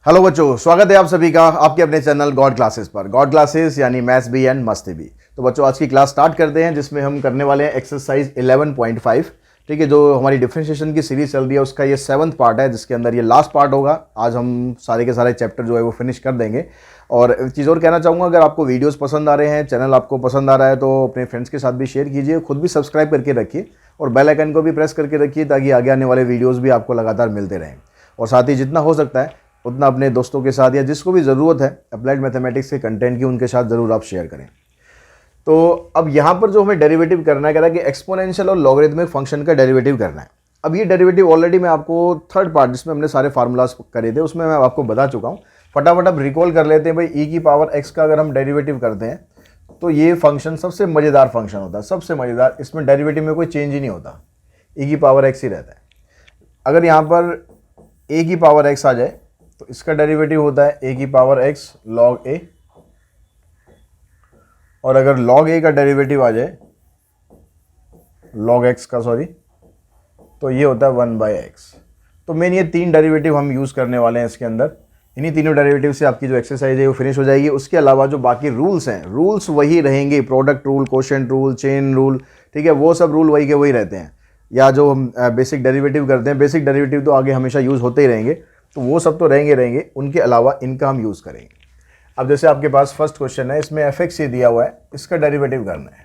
Hello बच्चों, स्वागत है आप सभी का आपके अपने चैनल गॉड क्लासेस पर। गॉड क्लासेस यानी मैथ्स भी एंड मस्ती भी। तो बच्चों, आज की क्लास स्टार्ट करते हैं जिसमें हम करने वाले हैं एक्सरसाइज 11.5। ठीक है, जो हमारी डिफरेंशिएशन की सीरीज चल रही है उसका ये 7th पार्ट है, जिसके अंदर ये लास्ट पार्ट होगा। आज हम सारे के सारे चैप्टर जो है वो फिनिश कर देंगे। और एक चीज़ और कहना चाहूँगा, अगर आपको वीडियोज़ पसंद आ रहे हैं, चैनल आपको पसंद आ रहा है, तो अपने फ्रेंड्स के साथ भी शेयर कीजिए, खुद भी सब्सक्राइब करके रखिए और बेल आइकन को भी प्रेस करके रखिए ताकि आगे आने वाले वीडियोज़ भी आपको लगातार मिलते रहें। और साथ ही जितना हो सकता है उतना अपने दोस्तों के साथ या जिसको भी ज़रूरत है अप्लाइड मैथमेटिक्स के कंटेंट की, उनके साथ ज़रूर आप शेयर करें। तो अब यहाँ पर जो हमें डेरिवेटिव करना है, कह रहा है कि एक्सपोनेंशियल और लॉगरिथमिक फंक्शन का डेरिवेटिव करना है। अब ये डेरिवेटिव ऑलरेडी मैं आपको थर्ड पार्ट जिसमें हमने सारे फार्मूलाज करे थे उसमें मैं आपको बता चुका हूँ। फटाफट अब रिकॉल कर लेते हैं भाई। ई की पावर एक्स का अगर हम डेरिवेटिव करते हैं तो ये फंक्शन सबसे मज़ेदार फंक्शन होता है, सबसे मज़ेदार। इसमें डेरिवेटिव में कोई चेंज ही नहीं होता, ई की पावर एक्स ही रहता है। अगर यहाँ पर ए की पावर एक्स आ जाए तो इसका डेरिवेटिव होता है ए की पावर एक्स लॉग ए, और अगर लॉग ए का डेरिवेटिव आ जाए लॉग एक्स का, सॉरी, तो ये होता है 1/x। तो मेन ये तीन डेरिवेटिव हम यूज़ करने वाले हैं इसके अंदर। इन्हीं तीनों डेरिवेटिव से आपकी जो एक्सरसाइज है वो फिनिश हो जाएगी। उसके अलावा जो बाकी रूल्स हैं, रूल्स वही रहेंगे, product rule, quotient rule, chain rule, ठीक है, वो सब रूल वही के वही रहते हैं। या जो हम बेसिक डेरिवेटिव करते हैं, बेसिक डेरिवेटिव तो आगे हमेशा यूज़ होते ही रहेंगे, तो वो सब तो रहेंगे। उनके अलावा इनका हम यूज़ करेंगे। अब जैसे आपके पास फर्स्ट क्वेश्चन है, इसमें fx ये दिया हुआ है, इसका डेरिवेटिव करना है।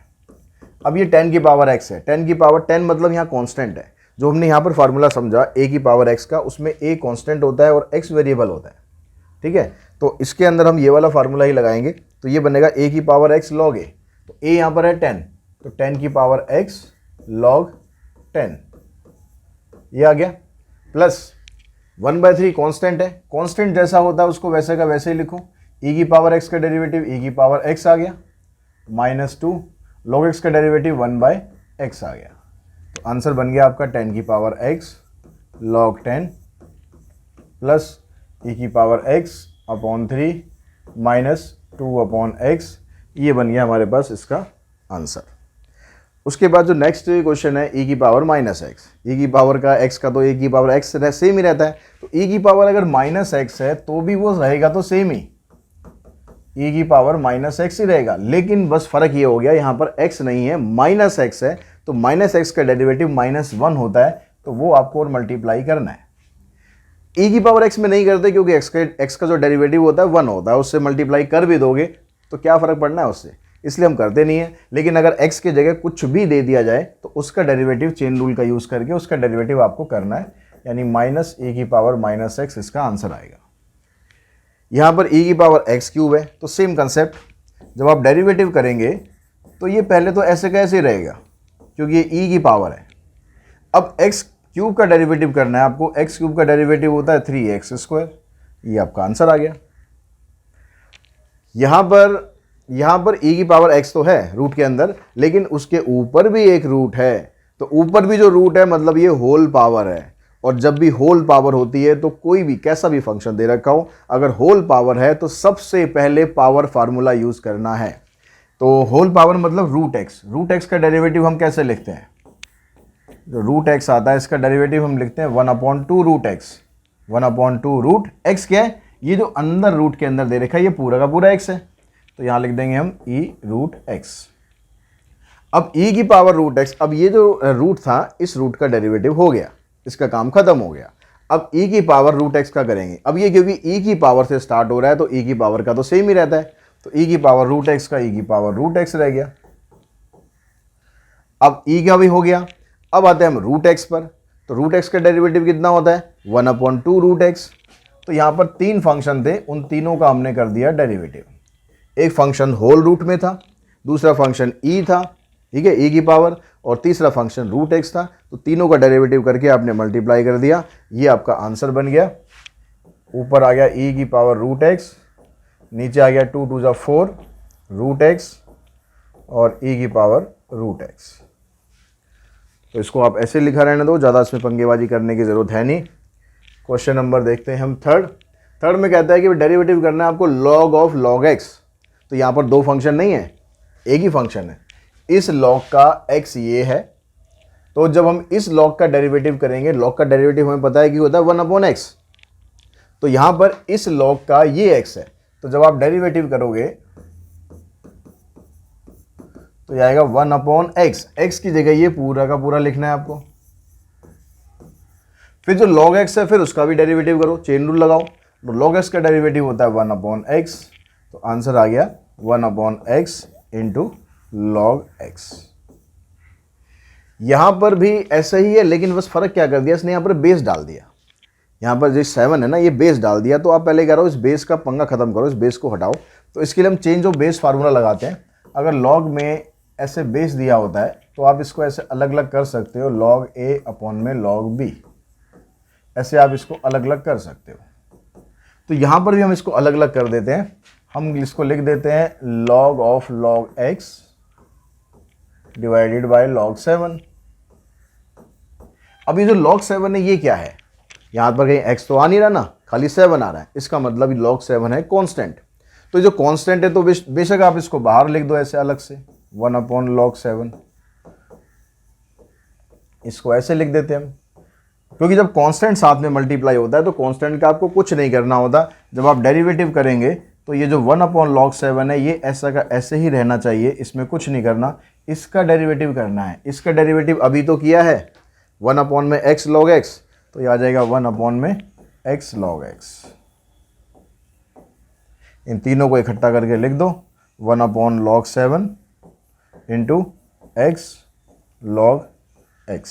अब ये 10 की पावर x है। 10 की पावर 10 मतलब यहाँ कांस्टेंट है। जो हमने यहाँ पर फार्मूला समझा a की पावर x का, उसमें a कांस्टेंट होता है और x वेरिएबल होता है। ठीक है, तो इसके अंदर हम ये वाला फार्मूला ही लगाएंगे। तो ये बनेगा a की पावर x लॉग a। तो a यहाँ पर है 10, तो 10 की पावर x लॉग 10 ये आ गया, प्लस 1/3 कांस्टेंट है। कांस्टेंट जैसा होता है उसको वैसे का वैसे ही लिखो। e की पावर x का डेरिवेटिव e की पावर x आ गया, -2 log x का डेरिवेटिव 1/x आ गया। तो आंसर बन गया आपका 10 की power x log 10 plus e की पावर x अपॉन 3 -2/x। ये बन गया हमारे पास इसका आंसर। उसके बाद जो नेक्स्ट क्वेश्चन है, e की पावर -x। e की पावर का x का तो e की पावर x सेम ही रहता है। तो e की पावर अगर -x है तो भी वो रहेगा तो सेम ही, e की पावर -x ही रहेगा। लेकिन बस फर्क ये हो गया, यहाँ पर x नहीं है, -x है। तो -x का डेरिवेटिव -1 होता है, तो वो आपको और मल्टीप्लाई करना है। e की पावर x में नहीं करते क्योंकि x का जो डेरिवेटिव होता है 1 होता है। उससे मल्टीप्लाई कर भी दोगे तो क्या फ़र्क पड़ना है उससे, इसलिए हम करते नहीं है। लेकिन अगर x की जगह कुछ भी दे दिया जाए तो उसका डेरिवेटिव चेन रूल का यूज़ करके उसका डेरिवेटिव आपको करना है, यानी -e की पावर -x इसका आंसर आएगा। यहाँ पर e की पावर x क्यूब है, तो सेम कंसेप्ट। जब आप डेरिवेटिव करेंगे तो ये पहले तो ऐसे का ऐसे ही रहेगा क्योंकि ये e की पावर है। अब x क्यूब का डेरिवेटिव करना है आपको। x क्यूब का डेरिवेटिव होता है 3x²। ये आपका आंसर आ गया। यहाँ पर e की पावर x तो है रूट के अंदर, लेकिन उसके ऊपर भी एक रूट है। तो ऊपर भी जो रूट है मतलब ये होल पावर है। और जब भी होल पावर होती है तो कोई भी कैसा भी फंक्शन दे रखा हो, अगर होल पावर है तो सबसे पहले पावर फार्मूला यूज करना है। तो होल पावर मतलब रूट एक्स। रूट एक्स का डेरिवेटिव हम कैसे लिखते हैं? जो रूट एक्स आता है इसका डेरिवेटिव हम लिखते हैं 1/2 रूट एक्स। 1/2 रूट एक्स क्या है? ये जो अंदर रूट के अंदर दे रखा है ये पूरा का पूरा एक्स है, तो यहां लिख देंगे हम e रूट एक्स। अब e की पावर रूट एक्स, अब ये जो रूट था इस रूट का डेरिवेटिव हो गया, इसका काम खत्म हो गया। अब e की पावर रूट एक्स का करेंगे। अब ये क्योंकि e की पावर से स्टार्ट हो रहा है तो e की पावर का तो सेम ही रहता है, तो e की पावर रूट एक्स का e की पावर रूट एक्स रह गया। अब e का भी हो गया। अब आते हैं हम रूट एक्स पर। तो रूट एक्स का डेरिवेटिव कितना होता है? 1/2 रूट एक्स। तो यहाँ पर तीन फंक्शन थे, उन तीनों का हमने कर दिया डेरिवेटिव। एक फंक्शन होल रूट में था, दूसरा फंक्शन e था, ठीक है, e की पावर, और तीसरा फंक्शन रूट एक्स था। तो तीनों का डेरिवेटिव करके आपने मल्टीप्लाई कर दिया, ये आपका आंसर बन गया। ऊपर आ गया e की पावर रूट एक्स, नीचे आ गया 2 2 4 रूट एक्स और e की पावर रूट एक्स। तो इसको आप ऐसे लिखा रहने दो, ज़्यादा इसमें पंगेबाजी करने की ज़रूरत है नहीं। क्वेश्चन नंबर देखते हैं हम थर्ड में कहता है कि डेरिवेटिव करना है आपको लॉग ऑफ लॉग एक्स। तो यहाँ पर दो फंक्शन नहीं है, एक ही फंक्शन है। इस लॉग का x ये है, तो जब हम इस लॉग का डेरिवेटिव करेंगे, लॉग का डेरिवेटिव हमें पता है कि होता है 1/x। तो यहां पर इस log का ये x है, तो जब आप डेरिवेटिव करोगे तो ये आएगा 1/x। x की जगह ये पूरा का पूरा लिखना है आपको। फिर जो log x है फिर उसका भी डेरिवेटिव करो, चेन रूल लगाओ। तो log x का डेरिवेटिव होता है 1/x, तो आंसर आ गया 1/x इंटू log x। यहां पर भी ऐसा ही है, लेकिन बस फर्क क्या कर दिया इसने, यहां पर बेस डाल दिया। यहां पर जो 7 है ना, ये बेस डाल दिया। तो आप पहले कह रहे हो इस बेस का पंगा खत्म करो, इस बेस को हटाओ। तो इसके लिए हम चेंज ऑफ बेस फार्मूला लगाते हैं। अगर log में ऐसे बेस दिया होता है तो आप इसको ऐसे अलग अलग कर सकते हो, log a अपॉन में log b, ऐसे आप इसको अलग अलग कर सकते हो। तो यहां पर भी हम इसको अलग अलग कर देते हैं। हम इसको लिख देते हैं log of log x divided bye log 7। अब ये जो log 7 है ये क्या है, यहां पर कहीं x तो आ नहीं रहा ना, खाली 7 आ रहा है। इसका मतलब log 7 है कांस्टेंट। तो जो कांस्टेंट है तो बेशक आप इसको बाहर लिख दो ऐसे अलग से, 1/log 7, इसको ऐसे लिख देते हैं हम। क्योंकि जब कांस्टेंट साथ में मल्टीप्लाई होता है तो कांस्टेंट का आपको कुछ नहीं करना होता। जब आप डेरिवेटिव करेंगे तो ये जो 1/log 7 है ये ऐसा का ऐसे ही रहना चाहिए, इसमें कुछ नहीं करना। इसका डेरिवेटिव करना है। इसका डेरिवेटिव अभी तो किया है 1/x log x, तो ये आ जाएगा 1/x log x। इन तीनों को इकट्ठा करके लिख दो, 1/log 7 into x log x,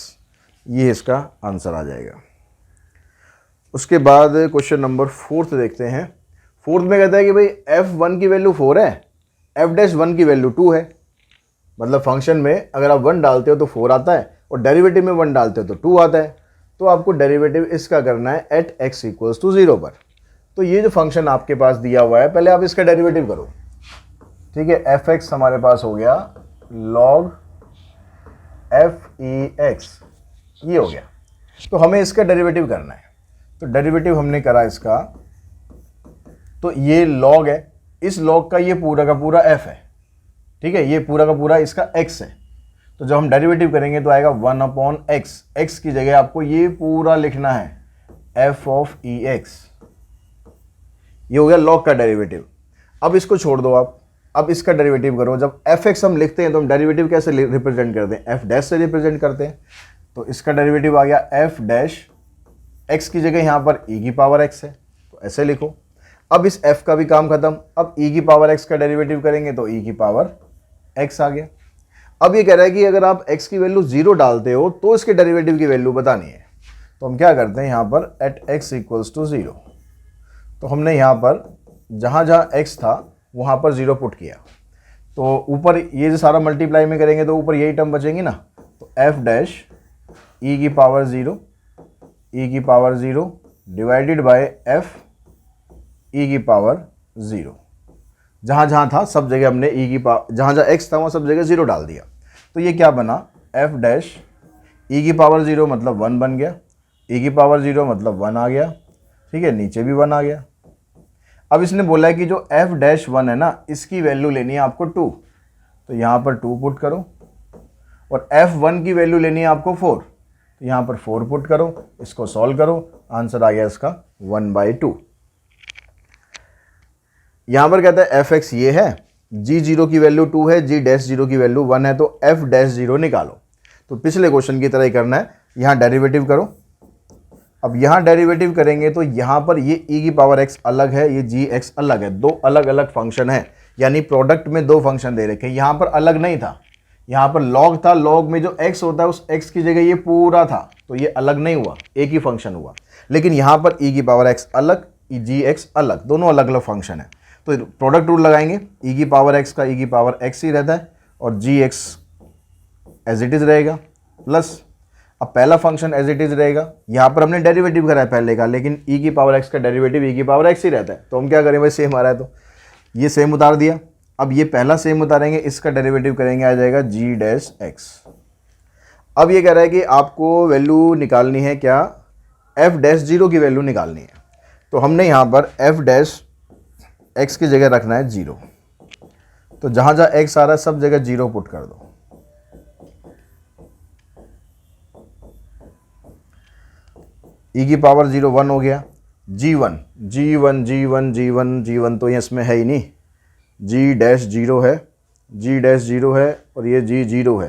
ये इसका आंसर आ जाएगा। उसके बाद क्वेश्चन नंबर 4 देखते हैं। 4 में कहता है कि भाई f1 की वैल्यू 4 है, f'1 की वैल्यू 2 है। मतलब फंक्शन में अगर आप 1 डालते हो तो 4 आता है और डेरिवेटिव में 1 डालते हो तो 2 आता है। तो आपको डेरिवेटिव इसका करना है एट x इक्वल्स टू 0 पर। तो ये जो फंक्शन आपके पास दिया हुआ है, पहले आप इसका डेरिवेटिव करो। ठीक है, f(x) हमारे पास हो गया log f(x), ये हो गया। तो हमें इसका डेरिवेटिव करना है। तो डेरिवेटिव हमने करा इसका, तो ये log है, इस log का ये पूरा का पूरा f है। ठीक है, ये पूरा का पूरा इसका x है। तो जब हम डेरिवेटिव करेंगे तो आएगा 1/x। x की जगह आपको ये पूरा लिखना है f(ex), ये हो गया log का डेरिवेटिव। अब इसको छोड़ दो आप, अब इसका डेरिवेटिव करो। जब f(x) हम लिखते हैं तो हम डेरिवेटिव कैसे रिप्रेजेंट करते हैं, f' से रिप्रेजेंट करते हैं। तो इसका डेरिवेटिव आ गया f' x की जगह यहाँ पर e की पावर x है, तो ऐसे लिखो। अब इस f का भी काम खत्म। अब e की पावर x का डेरिवेटिव करेंगे तो e की पावर x आ गया। अब ये कह रहा है कि अगर आप x की वैल्यू 0 डालते हो तो इसके डेरिवेटिव की वैल्यू बतानी है। तो हम क्या करते हैं, यहाँ पर एट x इक्वल्स टू 0, तो हमने यहाँ पर जहाँ जहाँ x था वहाँ पर 0 पुट किया। तो ऊपर ये जो सारा मल्टीप्लाई में करेंगे तो ऊपर यही टर्म बचेंगी ना। तो f' e की power 0 divided by f e की पावर 0। जहाँ जहाँ था सब जगह हमने e की पावर, जहाँ जहाँ x था वहाँ सब जगह 0 डाल दिया। तो ये क्या बना, f' e की पावर 0 मतलब 1 बन गया, e की पावर 0 मतलब 1 आ गया। ठीक है, नीचे भी 1 आ गया। अब इसने बोला है कि जो f'1 है ना, इसकी वैल्यू लेनी है आपको 2, तो यहाँ पर 2 पुट करो। और f1 की वैल्यू लेनी है आपको 4, तो यहाँ पर 4 पुट करो। इसको सॉल्व करो, आंसर आ गया इसका 1/2। यहाँ पर कहता है f(x) ये है, g0 की वैल्यू 2 है, g'0 की वैल्यू 1 है, तो f'0 निकालो। तो पिछले क्वेश्चन की तरह ही करना है, यहाँ डेरिवेटिव करो। अब यहाँ डेरिवेटिव करेंगे तो यहाँ पर ये e की पावर x अलग है, ये gx अलग है, दो अलग अलग फंक्शन है। यानी प्रोडक्ट में दो फंक्शन दे रखे हैं। यहाँ पर अलग नहीं था, यहाँ पर log था, log में जो x होता है उस x की जगह ये पूरा था, तो ये अलग नहीं हुआ, एक ही फंक्शन हुआ। लेकिन यहाँ पर e की पावर x अलग, gx अलग, दोनों अलग अलग फंक्शन है। तो प्रोडक्ट रूल लगाएंगे, e की पावर x का e की पावर x ही रहता है और gx एज इट इज रहेगा, प्लस अब पहला फंक्शन एज इट इज रहेगा। यहाँ पर हमने डेरिवेटिव करा है पहले का, लेकिन e की पावर x का डेरिवेटिव e की पावर x ही रहता है। तो हम क्या करें भाई, सेम आ रहा है तो ये सेम उतार दिया। अब ये पहला सेम उतारेंगे, इसका डेरिवेटिव करेंगे, आ जाएगा g'(x). अब ये कह रहा है कि आपको वैल्यू निकालनी है क्या, f'0 की वैल्यू निकालनी है। तो हमने यहाँ पर f' की जगह रखना है 0। तो जहाँ जहाँ x आ रहा है सब जगह 0 पुट कर दो। e की पावर 0 1 हो गया, G1 G1 G1 G1 G1 तो ये इसमें है ही नहीं, G डैश जीरो है, G डैश जीरो है और ये G जीरो है।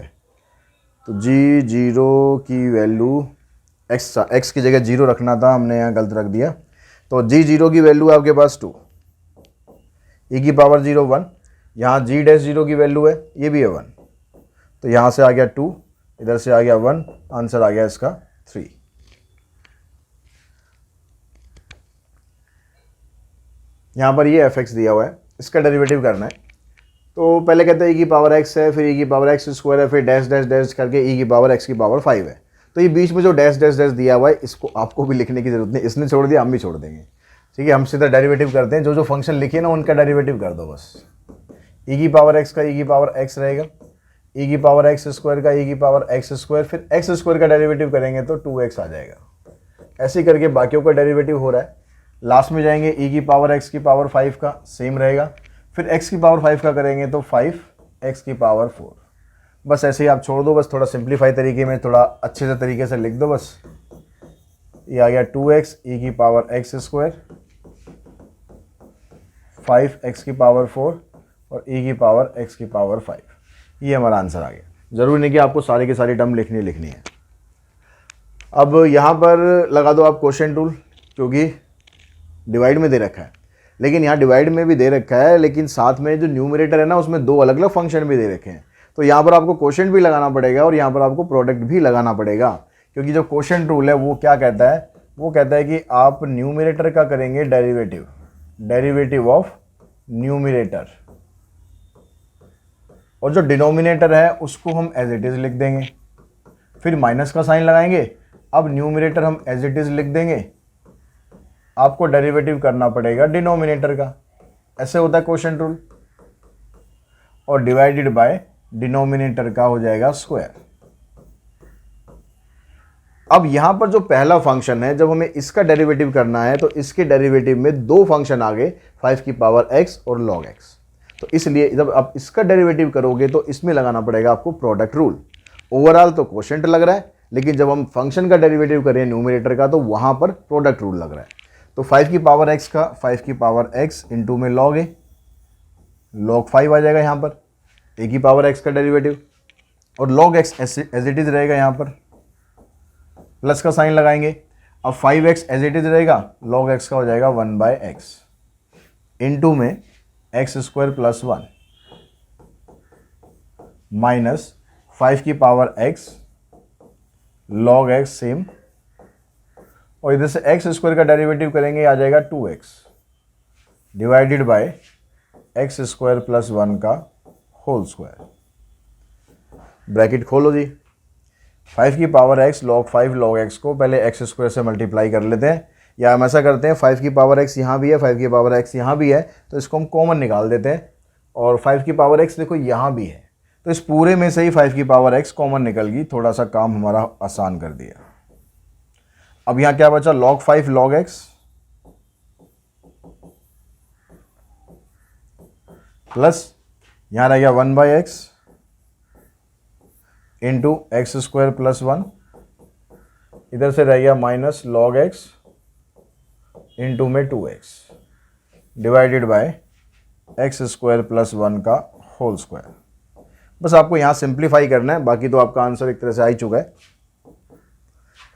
तो G जीरो की वैल्यू x की जगह जीरो रखना था, हमने यहाँ गलत रख दिया। तो G जीरो की वैल्यू आपके पास 2, e की पावर 0 1, यहाँ G डैश जीरो की वैल्यू है, ये भी है 1, तो यहाँ से आ गया 2, इधर से आ गया 1, आंसर आ गया इसका 3। यहाँ पर ये एफ एक्स दिया हुआ है, इसका डेरिवेटिव करना है। तो पहले कहते हैं e की पावर x है, फिर e की पावर x स्क्वायर है, फिर डैश डैश डैश करके e की पावर x की पावर 5 है। तो ये बीच में जो डैश डैश डैश दिया हुआ है, इसको आपको भी लिखने की जरूरत नहीं, इसने छोड़ दिया, हम भी छोड़ देंगे। ठीक है, हम सीधा डेरिवेटिव करते हैं, जो जो फंक्शन लिखे ना उनका डेरिवेटिव कर दो बस। e की पावर x का e की पावर x रहेगा, e की पावर x स्क्वायर का e की पावर x स्क्वायर, फिर x स्क्वायर का डेरिवेटिव करेंगे तो 2x आ जाएगा। ऐसे ही करके बाकियों का डेरिवेटिव हो रहा है। लास्ट में जाएंगे e की पावर x की पावर 5 का सेम रहेगा, फिर x की पावर 5 का करेंगे तो 5x की पावर 4। बस ऐसे ही आप छोड़ दो, बस थोड़ा सिंप्लीफाई तरीके में, थोड़ा अच्छे से तरीके से लिख दो बस। ये आ गया 2x e की पावर x स्क्वायर, 5x की पावर 4 और e की पावर x की पावर 5। ये हमारा आंसर आ गया। ज़रूरी नहीं कि आपको सारी की सारी टर्म लिखनी है। अब यहाँ पर लगा दो आप क्वेश्चन टूल, क्योंकि डिवाइड में दे रखा है, लेकिन यहाँ डिवाइड में भी दे रखा है, लेकिन साथ में जो न्यूमरेटर है ना उसमें दो अलग अलग फंक्शन भी दे रखे हैं। तो यहाँ पर आपको क्वोशेंट भी लगाना पड़ेगा और यहाँ पर आपको प्रोडक्ट भी लगाना पड़ेगा, क्योंकि जो क्वोशेंट रूल है वो क्या कहता है, वो कहता है कि आप न्यूमरेटर का करेंगे डेरिवेटिव ऑफ न्यूमरेटर, और जो डिनोमिनेटर है उसको हम एज इट इज लिख देंगे, फिर माइनस का साइन लगाएंगे। अब न्यूमरेटर हम एज इट इज लिख देंगे, आपको डेरिवेटिव करना पड़ेगा डिनोमिनेटर का। ऐसे होता है क्वोशेंट रूल, और डिवाइडेड बाय डिनोमिनेटर का हो जाएगा स्क्वायर। अब यहां पर जो पहला फंक्शन है, जब हमें इसका डेरिवेटिव करना है तो इसके डेरिवेटिव में दो फंक्शन आ गए, 5 की पावर x और log x। तो इसलिए जब आप इसका डेरिवेटिव करोगे तो इसमें लगाना पड़ेगा आपको प्रोडक्ट रूल। ओवरऑल तो क्वोशेंट लग रहा है, लेकिन जब हम फंक्शन का डेरिवेटिव करें न्यूमरेटर का तो वहां पर प्रोडक्ट रूल लग रहा है। तो 5 की पावर x का 5 की पावर x इंटू में log a, log 5 आ जाएगा यहाँ पर, a की पावर x का डेरिवेटिव, और log x as it is रहेगा, यहाँ पर प्लस का साइन लगाएंगे। अब 5x एज इट इज रहेगा, log x का हो जाएगा 1/x इंटू में x स्क्वायर प्लस 1 माइनस 5 की power x log x same, और इधर से x स्क्वायर का डेरिवेटिव करेंगे, आ जाएगा 2x divided by x square plus 1 का होल स्क्वायर। ब्रैकेट खोलो जी। 5 की power x log 5 log x को पहले x स्क्वायर से मल्टीप्लाई कर लेते हैं, या हम ऐसा करते हैं 5 की पावर x यहाँ भी है, 5 की पावर x यहाँ भी है, तो इसको हम कॉमन निकाल देते हैं, और 5 की पावर x देखो यहाँ भी है, तो इस पूरे में से ही 5 की पावर x कॉमन निकल गई, थोड़ा सा काम हमारा आसान कर दिया। अब यहाँ क्या बचा, log 5 log x प्लस यहाँ रह गया 1/x into x square plus 1, इधर से रह गया माइनस log x इंटू में 2x divided by x square plus 1 का होल स्क्वायर। बस आपको यहाँ सिंप्लीफाई करना है, बाकी तो आपका आंसर एक तरह से आ ही चुका है।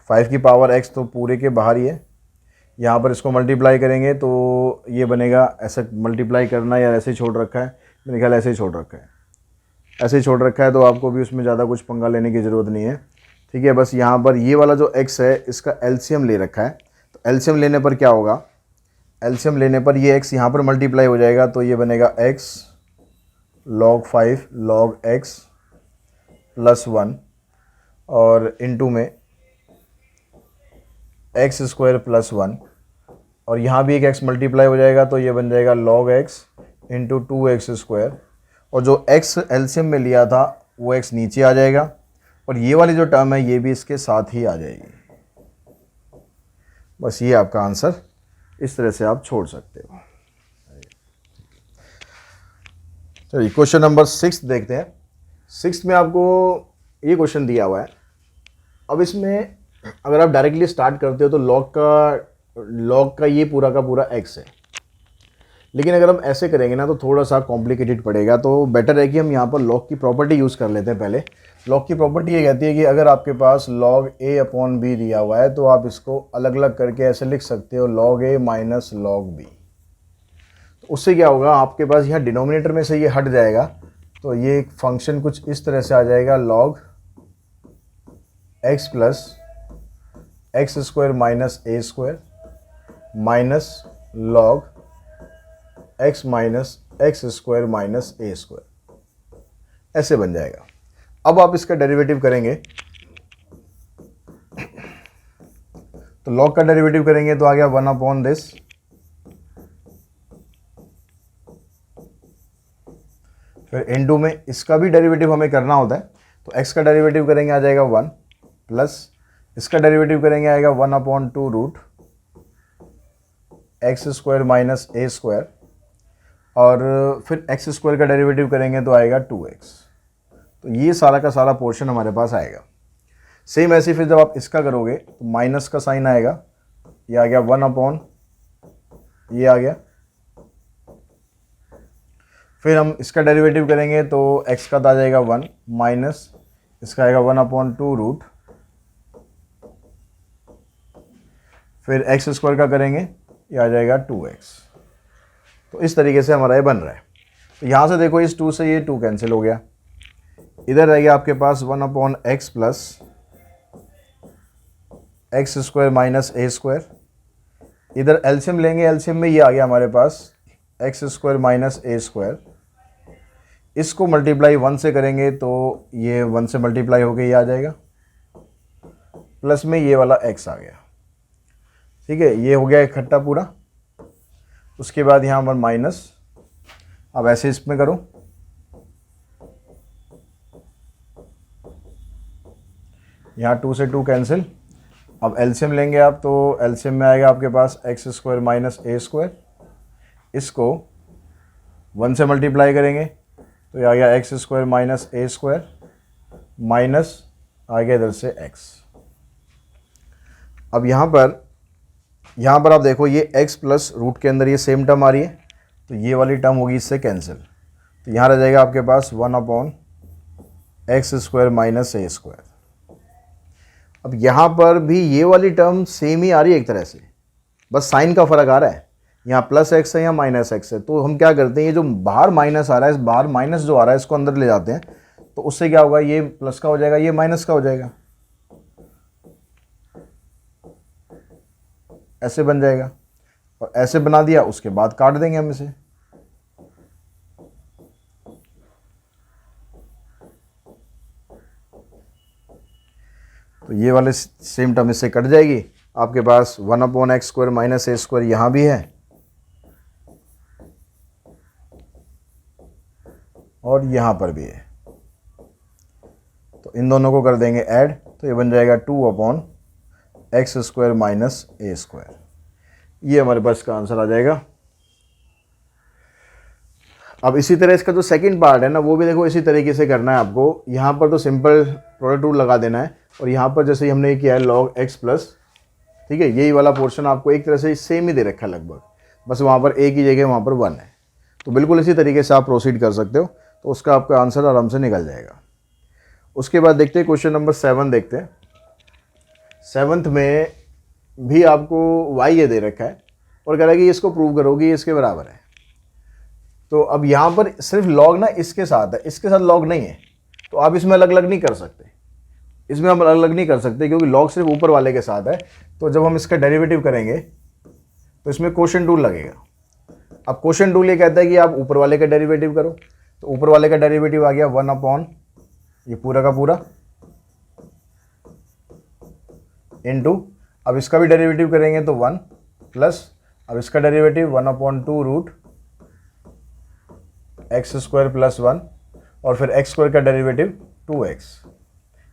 5 की पावर x तो पूरे के बाहर ही है, यहाँ पर इसको मल्टीप्लाई करेंगे तो ये बनेगा, ऐसे मल्टीप्लाई करना या ऐसे ही छोड़ रखा है, मेरे ख्याल ऐसे ही छोड़ रखा है, ऐसे ही छोड़ रखा है, तो आपको भी उसमें ज़्यादा कुछ पंगा लेने की ज़रूरत नहीं है। ठीक है, बस यहाँ पर ये वाला जो x है इसका एलसीएम ले रखा है, तो एलसीएम लेने पर क्या होगा, एलसीएम लेने पर ये x यहाँ पर मल्टीप्लाई हो जाएगा, तो ये बनेगा x log 5 log x plus 1 और इंटू में एक्स स्क्वायर प्लस 1, और यहाँ भी एक x मल्टीप्लाई हो जाएगा, तो ये बन जाएगा log x into 2x square, और जो x एलसीएम में लिया था वो x नीचे आ जाएगा, और ये वाली जो टर्म है ये भी इसके साथ ही आ जाएगी। बस ये आपका आंसर, इस तरह से आप छोड़ सकते हो। चलिए क्वेश्चन नंबर 6 देखते हैं। 6 में आपको ये क्वेश्चन दिया हुआ है। अब इसमें अगर आप डायरेक्टली स्टार्ट करते हो तो log का लॉग का ये पूरा का पूरा x है। लेकिन अगर हम ऐसे करेंगे ना तो थोड़ा सा कॉम्प्लिकेटेड पड़ेगा, तो बेटर है कि हम यहाँ पर लॉग की प्रॉपर्टी यूज़ कर लेते हैं पहले। लॉग की प्रॉपर्टी ये कहती है कि अगर आपके पास log a अपॉन बी दिया हुआ है तो आप इसको अलग अलग करके ऐसे लिख सकते हो log a minus log b। तो उससे क्या होगा, आपके पास यहाँ डिनोमिनेटर में से ये हट जाएगा, तो ये एक फंक्शन कुछ इस तरह से आ जाएगा log x plus X square minus A square minus log x minus X square minus A square, ऐसे बन जाएगा। अब आप इसका डेरिवेटिव करेंगे तो log का डेरिवेटिव करेंगे तो आ गया 1 अपॉन दिस, फिर इनटू में इसका भी डेरिवेटिव हमें करना होता है, तो x का डेरिवेटिव करेंगे आ जाएगा 1 प्लस इसका डेरिवेटिव करेंगे आएगा 1 upon 2 root x square minus A square, और फिर एक्स स्क्वायर का डेरिवेटिव करेंगे तो आएगा 2x। तो ये सारा का सारा पोर्शन हमारे पास आएगा। सेम ऐसे फिर जब आप इसका करोगे तो माइनस का साइन आएगा, ये आ गया 1 अपॉन ये आ गया, फिर हम इसका डेरिवेटिव करेंगे तो x का आ जाएगा 1 माइनस इसका आएगा 1 अपॉन 2 रूट, फिर एक्स स्क्वायर का करेंगे ये आ जाएगा 2x। तो इस तरीके से हमारा ये बन रहा है। तो यहाँ से देखो इस 2 से ये 2 कैंसिल हो गया, इधर रह गया आपके पास 1 upon X plus X square minus A square, इधर एलसीएम लेंगे, एलसीएम में ये आ गया हमारे पास X square minus A square, इसको मल्टीप्लाई 1 से करेंगे तो ये 1 से मल्टीप्लाई होके ये आ जाएगा, प्लस में ये वाला x आ गया। ठीक है, ये हो गया इकट्ठा पूरा। उसके बाद यहाँ पर माइनस, अब ऐसे इसमें करो, यहाँ 2 से 2 कैंसिल। अब एलसीएम लेंगे आप, तो एलसीएम में आएगा आपके पास X square minus A square, इसको 1 से मल्टीप्लाई करेंगे तो ये आ गया x square minus A square minus आ गया इधर से x। अब यहाँ पर आप देखो ये x प्लस रूट के अंदर ये सेम टर्म आ रही है, तो ये वाली टर्म होगी इससे कैंसिल, तो यहाँ रह जाएगा आपके पास 1 upon x square minus A square. अब यहाँ पर भी ये वाली टर्म सेम ही आ रही है एक तरह से, बस साइन का फ़र्क आ रहा है, यहाँ प्लस एक्स है या माइनस एक्स है। तो हम क्या करते हैं, ये जो बाहर माइनस आ रहा है, इस बाहर माइनस जो आ रहा है इसको अंदर ले जाते हैं, तो उससे क्या होगा, ये प्लस का हो जाएगा, ये माइनस का हो जाएगा, ऐसे बन जाएगा। और ऐसे बना दिया, उसके बाद काट देंगे हम इसे। तो ये वाले सेम टर्म इससे कट जाएगी, आपके पास 1 upon x square minus A square यहाँ भी है और यहाँ पर भी है, तो इन दोनों को कर देंगे ऐड, तो ये बन जाएगा 2 upon x square minus A square. ये हमारे पास का आंसर आ जाएगा। अब इसी तरह इसका जो सेकंड पार्ट है ना, वो भी देखो इसी तरीके से करना है आपको। यहाँ पर तो सिंपल प्रोडक्ट रूल लगा देना है, और यहाँ पर जैसे हमने किया है log x प्लस, ठीक है, यही वाला पोर्शन आपको एक तरह से सेम ही दे रखा है लगभग, बस वहाँ पर a की जगह वहाँ पर 1 है। तो बिल्कुल इसी तरीके से आप प्रोसीड कर सकते हो, तो उसका आपका आंसर आराम से निकल जाएगा। उसके बाद देखते हैं क्वेश्चन नंबर 7 देखते हैं। 7th में भी आपको y ये दे रखा है और कह रहा है कि इसको प्रूव करोगे ये इसके बराबर है। तो अब यहाँ पर सिर्फ log ना इसके साथ है, इसके साथ log नहीं है, तो आप इसमें अलग अलग नहीं कर सकते, इसमें हम अलग अलग नहीं कर सकते क्योंकि log सिर्फ ऊपर वाले के साथ है। तो जब हम इसका डेरिवेटिव करेंगे तो इसमें क्वोशिएंट रूल लगेगा। अब क्वोशिएंट रूल ये कहता है कि आप ऊपर वाले का डेरिवेटिव करो, तो ऊपर वाले का डेरिवेटिव आ गया 1 अपॉन ये पूरा का पूरा इनटू, अब इसका भी डेरिवेटिव करेंगे तो 1 प्लस, अब इसका derivative 1 upon 2 root x square plus 1, और फिर एक्स स्क्वायर का डेरिवेटिव 2x।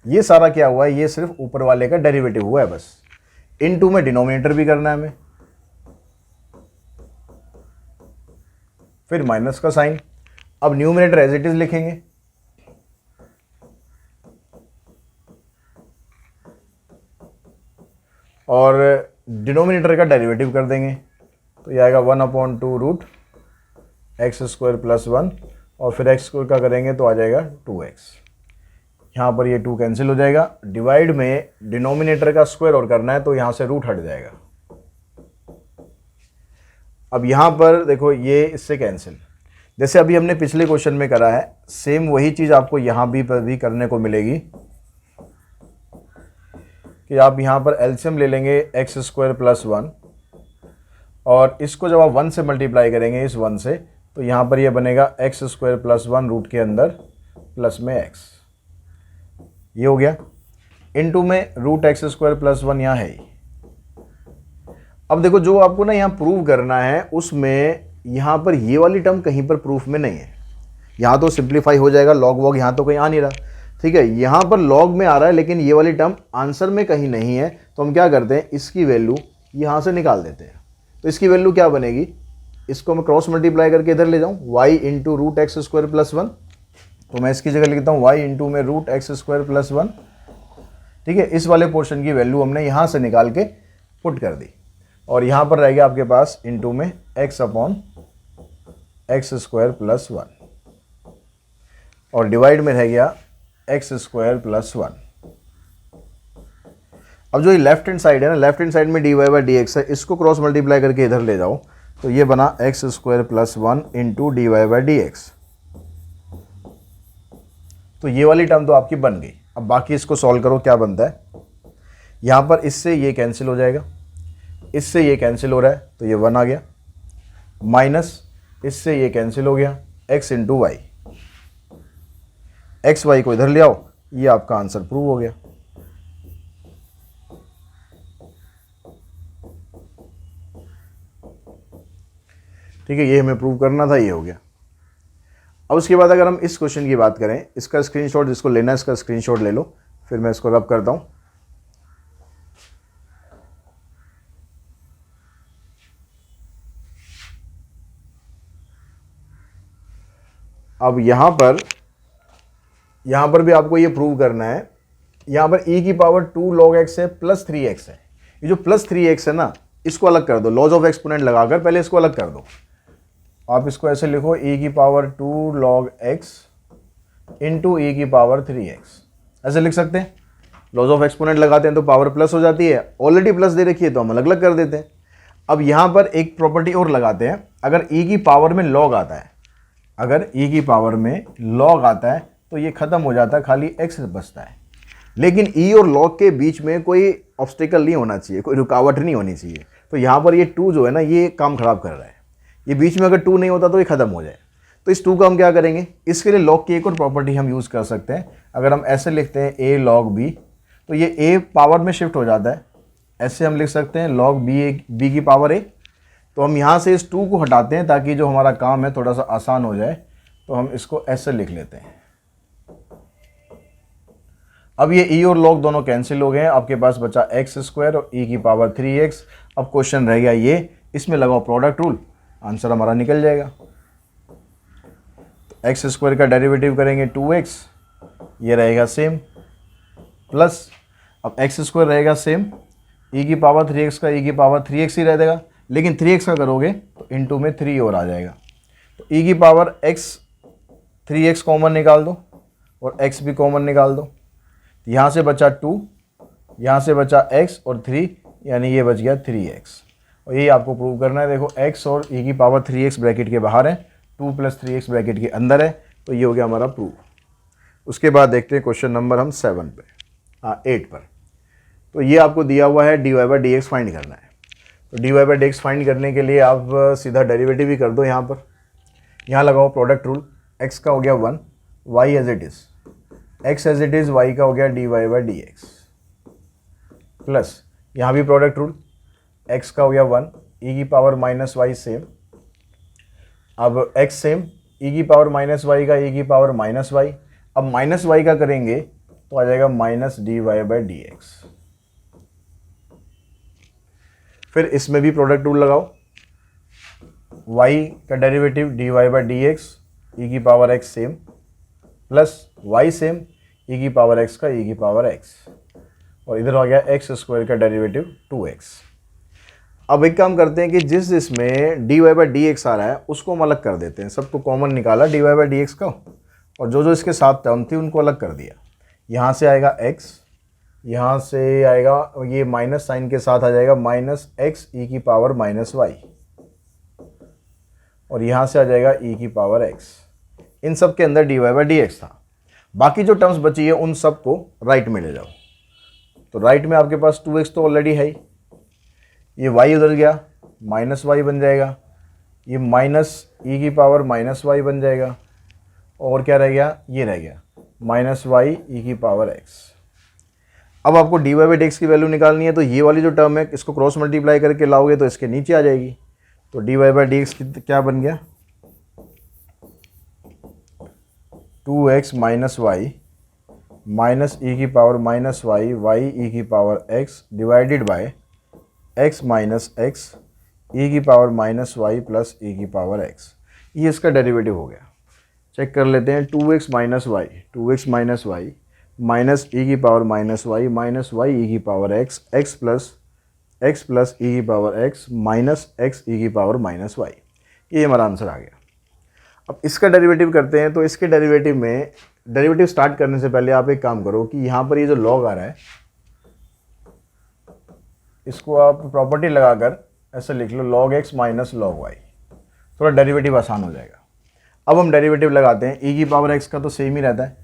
ये सारा क्या हुआ है, ये सिर्फ ऊपर वाले का डेरिवेटिव हुआ है बस। इनटू में डिनोमिनेटर भी करना है हमें, फिर माइनस का साइन। अब न्यूमरेटर एज इट इज लिखेंगे, और डिनोमिनेटर का डेरिवेटिव कर देंगे, तो ये आएगा 1/2 रूट एक्स स्क्वायर प्लस 1, और फिर एक्स स्क्वायर का करेंगे तो आ जाएगा 2x। यहाँ पर ये 2 कैंसिल हो जाएगा। डिवाइड में डिनोमिनेटर का स्क्वायर और करना है तो यहाँ से रूट हट जाएगा। अब यहाँ पर देखो ये इससे कैंसिल, जैसे अभी हमने पिछले क्वेश्चन में करा है, सेम वही चीज़ आपको यहाँ भी करने को मिलेगी कि आप यहाँ पर एलसीएम ले लेंगे एक्स स्क्वायर प्लस 1, और इसको जब आप 1 से मल्टीप्लाई करेंगे इस 1 से, तो यहाँ पर ये बनेगा एक्स स्क्वायर प्लस 1 रूट के अंदर प्लस में x, ये हो गया। इनटू में रूट एक्स स्क्वायर प्लस 1 यहाँ है ही। अब देखो जो आपको ना यहाँ प्रूव करना है उसमें यहाँ पर ये वाली टर्म कहीं पर प्रूफ में नहीं है, यहाँ तो सिंप्लीफाई हो जाएगा, लॉग वॉग यहाँ तो कहीं आ नहीं रहा, ठीक है। यहाँ पर लॉग में आ रहा है लेकिन ये वाली टर्म आंसर में कहीं नहीं है, तो हम क्या करते हैं, इसकी वैल्यू यहाँ से निकाल देते हैं। तो इसकी वैल्यू क्या बनेगी, इसको मैं क्रॉस मल्टीप्लाई करके इधर ले जाऊँ, y into root x square plus 1, तो मैं इसकी जगह लिखता हूँ y इंटू में रूट एक्स स्क्वायर प्लस 1, ठीक है। इस वाले पोर्शन की वैल्यू हमने यहाँ से निकाल के पुट कर दी, और यहाँ पर रह गया आपके पास इंटू में x upon x square plus 1, और डिवाइड में रह गया एक्स स्क्वायर प्लस 1। अब जो ये लेफ्ट हैंड साइड है ना, लेफ्ट हैंड साइड में dy बाई डी एक्स है, इसको क्रॉस मल्टीप्लाई करके इधर ले जाओ, तो ये बना x square plus 1 into dy by D x. तो ये वाली टर्म तो आपकी बन गई। अब बाकी इसको सॉल्व करो, क्या बनता है, यहाँ पर इससे ये कैंसिल हो जाएगा, इससे ये कैंसिल हो रहा है तो ये 1 आ गया, माइनस इससे ये कैंसिल हो गया x into y, x y को इधर ले आओ, ये आपका आंसर प्रूव हो गया। ठीक है, ये हमें प्रूव करना था, ये हो गया। अब उसके बाद अगर हम इस क्वेश्चन की बात करें, इसका स्क्रीनशॉट जिसको लेना है इसका स्क्रीनशॉट ले लो, फिर मैं इसको रब करता हूं। अब यहां पर भी आपको ये प्रूव करना है, यहां पर e की पावर 2 log x है प्लस 3x है। ये जो प्लस 3x है ना, इसको अलग कर दो, लॉज ऑफ एक्सपोनेंट लगाकर पहले इसको अलग कर दो। आप इसको ऐसे लिखो, e की power 2 log x into e की पावर 3x, ऐसे लिख सकते हैं। लॉज ऑफ एक्सपोनेंट लगाते हैं तो पावर प्लस हो जाती है, ऑलरेडी प्लस दे रखी है तो हम अलग अलग कर देते हैं। अब यहाँ पर एक प्रॉपर्टी और लगाते हैं, अगर e की पावर में log आता है, अगर e की पावर में log आता है तो ये खत्म हो जाता है, खाली x बचता है। लेकिन e और log के बीच में कोई ऑब्स्टिकल नहीं होना चाहिए, कोई रुकावट नहीं होनी चाहिए। तो यहाँ पर ये 2 जो है ना, ये काम खराब कर रहा है। ये बीच में अगर 2 नहीं होता तो ये खत्म हो जाए। तो इस 2 का हम क्या करेंगे, इसके लिए log की एक और प्रॉपर्टी हम यूज़ कर सकते हैं। अगर हम ऐसे लिखते हैं a log b, तो ये a पावर में शिफ्ट हो जाता है, ऐसे हम लिख सकते हैं log b की पावर a। तो हम यहाँ से इस 2 को हटाते हैं ताकि जो हमारा काम है थोड़ा सा आसान हो जाए, तो हम इसको ऐसे लिख लेते हैं। अब ये e और log दोनों कैंसिल हो गए हैं, आपके पास बचा एक्स स्क्वायर और e की पावर 3x। अब क्वेश्चन रह गया ये, इसमें लगाओ प्रोडक्ट रूल, आंसर हमारा निकल जाएगा। तो एक्स स्क्वायर का डेरिवेटिव करेंगे 2x, ये रहेगा सेम, प्लस अब एक्स स्क्वायर रहेगा सेम, e की पावर 3x का e की पावर 3x ही रह देगा, लेकिन 3x का करोगे तो इंटू में 3 और आ जाएगा। तो e की पावर x 3x कॉमन निकाल दो और x भी कॉमन निकाल दो, यहाँ से बचा 2, यहाँ से बचा x और 3, यानी ये बच गया 3x। और यही आपको प्रूव करना है। देखो x और e की पावर 3x ब्रैकेट के बाहर है, 2 + 3x ब्रैकेट के अंदर है, तो ये हो गया हमारा प्रूफ। उसके बाद देखते हैं क्वेश्चन नंबर हम 8 पर। तो ये आपको दिया हुआ है dy by D x find करना है। तो dy by D x find करने के लिए आप सीधा डेरिवेटिव ही कर दो। यहाँ पर यहाँ लगाओ प्रोडक्ट रूल, x का हो गया 1, y as it is, x as it is, y का हो गया dy by D x, plus यहाँ भी प्रोडक्ट रूल, x का हो गया 1, e की पावर माइनस वाई सेम, अब x सेम, e की पावर माइनस वाई का e की पावर माइनस वाई, अब माइनस वाई का करेंगे तो आ जाएगा minus dy by D x. फिर इसमें भी प्रोडक्ट रूल लगाओ, y का derivative dy by D x, e की power x same, plus y same, e की पावर x का e की पावर x, और इधर आ गया x स्क्वायर का डेरिवेटिव 2x। अब एक काम करते हैं कि जिस इसमें dy बाई डी एक्स आ रहा है उसको हम अलग कर देते हैं, सबको कॉमन निकाला dy बाई डी एक्स का, और जो जो इसके साथ टर्म थी उनको अलग कर दिया। यहाँ से आएगा x, यहाँ से आएगा ये माइनस साइन के साथ आ जाएगा माइनस एक्स ई की पावर माइनस वाई, और यहाँ से आ जाएगा ई की पावर x। इन सब के अंदर dy बाई डी एक्स था। बाकी जो टर्म्स बची है उन सब को राइट में ले जाओ। तो राइट में आपके पास 2x तो ऑलरेडी है ही, ये y उधर गया माइनस वाई बन जाएगा, ये माइनस ई की पावर माइनस वाई बन जाएगा, और क्या रह गया, ये रह गया माइनस वाई ई की पावर x। अब आपको dy बाई डी एक्स की वैल्यू निकालनी है, तो ये वाली जो टर्म है इसको क्रॉस मल्टीप्लाई करके लाओगे तो इसके नीचे आ जाएगी। तो dy बाई डी एक्स क्या बन गया, 2x minus Y minus E की power minus Y Y E की power x divided by x minus X E की power minus Y plus E की पावर x। ये इसका डेरिवेटिव हो गया। चेक कर लेते हैं, 2x minus Y, 2x minus Y minus E की पावर माइनस वाई ई की power x, x plus E की पावर x माइनस x ई की पावर माइनस वाई। ये हमारा आंसर आ गया। अब इसका डेरिवेटिव करते हैं, तो इसके डेरिवेटिव में डेरिवेटिव स्टार्ट करने से पहले आप एक काम करो कि यहाँ पर ये जो लॉग आ रहा है इसको आप प्रॉपर्टी लगाकर ऐसे लिख लो log x minus log y, थोड़ा डेरिवेटिव आसान हो जाएगा। अब हम डेरिवेटिव लगाते हैं, e की पावर x का तो सेम ही रहता है,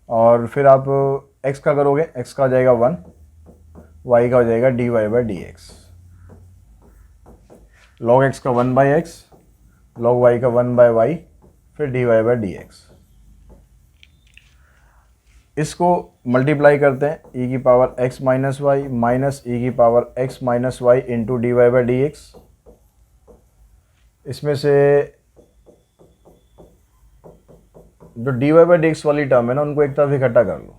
और फिर आप x का करोगे, x का हो जाएगा 1, y का हो जाएगा dy by D x, log x का 1 बाई एक्स, log y का 1 बाई वाई, फिर dy बाई डी एक्स। इसको मल्टीप्लाई करते हैं, e की power x minus Y minus E की power x minus Y into D Y by D X. इसमें से जो D Y by D X वाली टर्म है ना उनको एक तरफ इकट्ठा कर लो,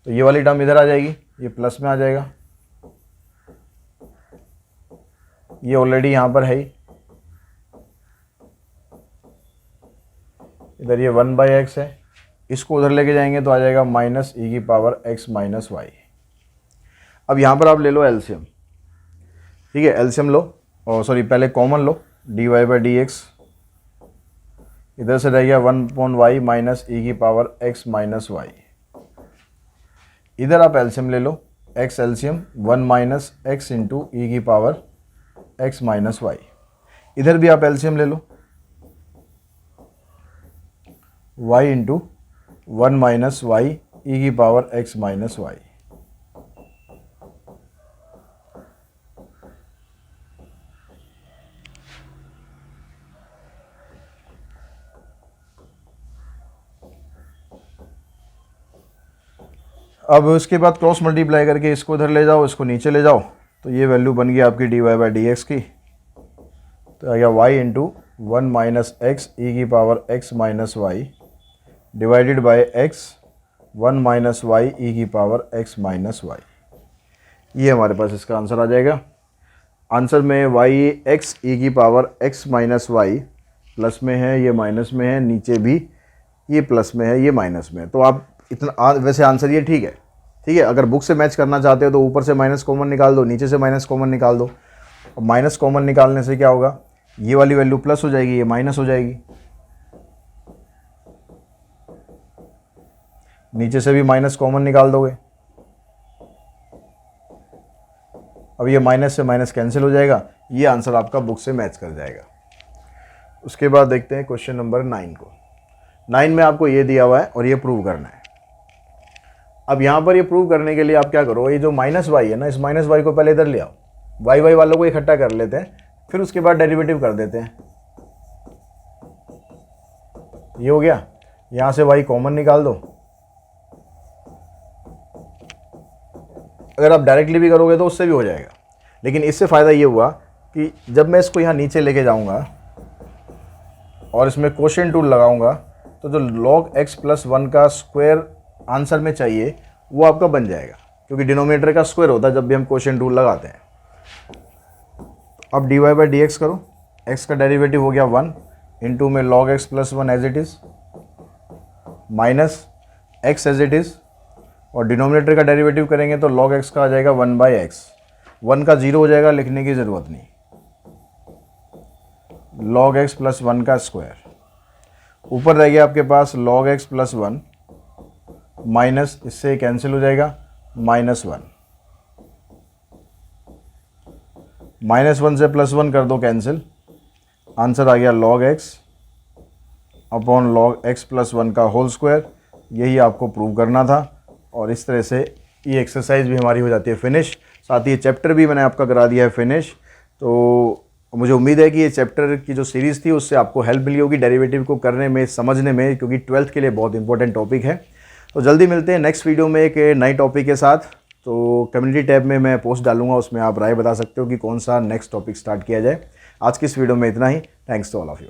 तो ये वाली टर्म इधर आ जाएगी, ये प्लस में आ जाएगा, ये ऑलरेडी यहाँ पर है ही, इधर ये 1 बाई एक्स है, इसको उधर लेके जाएंगे तो आ जाएगा माइनस ई की पावर x माइनस वाई। अब यहाँ पर आप ले लो एलसीएम, ठीक है, एलसीएम लो, और सॉरी पहले कॉमन लो, d Y by D x इधर से रह गया 1/y माइनस ई की पावर x माइनस वाई। इधर आप एलसीएम ले लो, x LCM 1 minus X into E की पावर x माइनस वाई। इधर भी आप एलसीएम ले लो, y into 1 minus Y E की पावर x माइनस वाई। अब उसके बाद क्रॉस मल्टीप्लाई करके इसको इधर ले जाओ, इसको नीचे ले जाओ, तो ये वैल्यू बन गई आपकी D Y by D X की। तो आ गया y into 1 minus X E की power x minus Y divided by x 1 minus Y E की पावर x माइनस वाई। ये हमारे पास इसका आंसर आ जाएगा। आंसर में y x ई की power x minus Y plus में है, ये माइनस में है, नीचे भी ये प्लस में है, ये माइनस में है। तो आप इतना वैसे आंसर ये ठीक है, ठीक है। अगर बुक से मैच करना चाहते हो तो ऊपर से माइनस कॉमन निकाल दो, नीचे से माइनस कॉमन निकाल दो, और माइनस कॉमन निकालने से क्या होगा, ये वाली वैल्यू प्लस हो जाएगी, ये माइनस हो जाएगी, नीचे से भी माइनस कॉमन निकाल दोगे, अब ये माइनस से माइनस कैंसिल हो जाएगा। ये आंसर आपका बुक से मैच कर जाएगा। उसके बाद देखते हैं क्वेश्चन नंबर 9 को। 9 में आपको ये दिया हुआ है और ये प्रूव करना है। अब यहाँ पर ये प्रूव करने के लिए आप क्या करो, ये जो माइनस वाई है ना, इस माइनस वाई को पहले इधर ले आओ, वाई वाई वालों को इकट्ठा कर लेते हैं, फिर उसके बाद डेरिवेटिव कर देते हैं। ये हो गया, यहाँ से वाई कॉमन निकाल दो। अगर आप डायरेक्टली भी करोगे तो उससे भी हो जाएगा, लेकिन इससे फ़ायदा ये हुआ कि जब मैं इसको यहाँ नीचे लेके जाऊँगा और इसमें कोशेंट टूल लगाऊंगा तो जो log x प्लस 1 का स्क्वायर आंसर में चाहिए वो आपका बन जाएगा, क्योंकि डिनोमिनेटर का स्क्वायर होता है जब भी हम कोशेंट टूल लगाते हैं। अब d Y by D x करो, x का डेरिवेटिव हो गया 1 इंटू में log x plus 1 as it is minus x as it is, और डिनोमिनेटर का डेरिवेटिव करेंगे तो log x का आ जाएगा 1 बाई एक्स। 1 का 0 हो जाएगा, लिखने की ज़रूरत नहीं। log x प्लस 1 का स्क्वायर, ऊपर रह गया आपके पास log x प्लस 1 माइनस, इससे कैंसिल हो जाएगा, -1। -1 से +1 कर दो कैंसिल, आंसर आ गया log x upon log x plus 1 का होल स्क्वायर। यही आपको प्रूव करना था और इस तरह से ये एक्सरसाइज भी हमारी हो जाती है फिनिश। साथ ही ये चैप्टर भी मैंने आपका करा दिया है फिनिश। तो मुझे उम्मीद है कि ये चैप्टर की जो सीरीज़ थी उससे आपको हेल्प मिली होगी डेरिवेटिव को करने में, समझने में, क्योंकि 12th के लिए बहुत इंपॉर्टेंट टॉपिक है। तो जल्दी मिलते हैं नेक्स्ट वीडियो में एक नई टॉपिक के साथ। तो कम्युनिटी टैब में मैं पोस्ट डालूंगा, उसमें आप राय बता सकते हो कि कौन सा नेक्स्ट टॉपिक स्टार्ट किया जाए। आज की इस वीडियो में इतना ही। Thanks to all of you.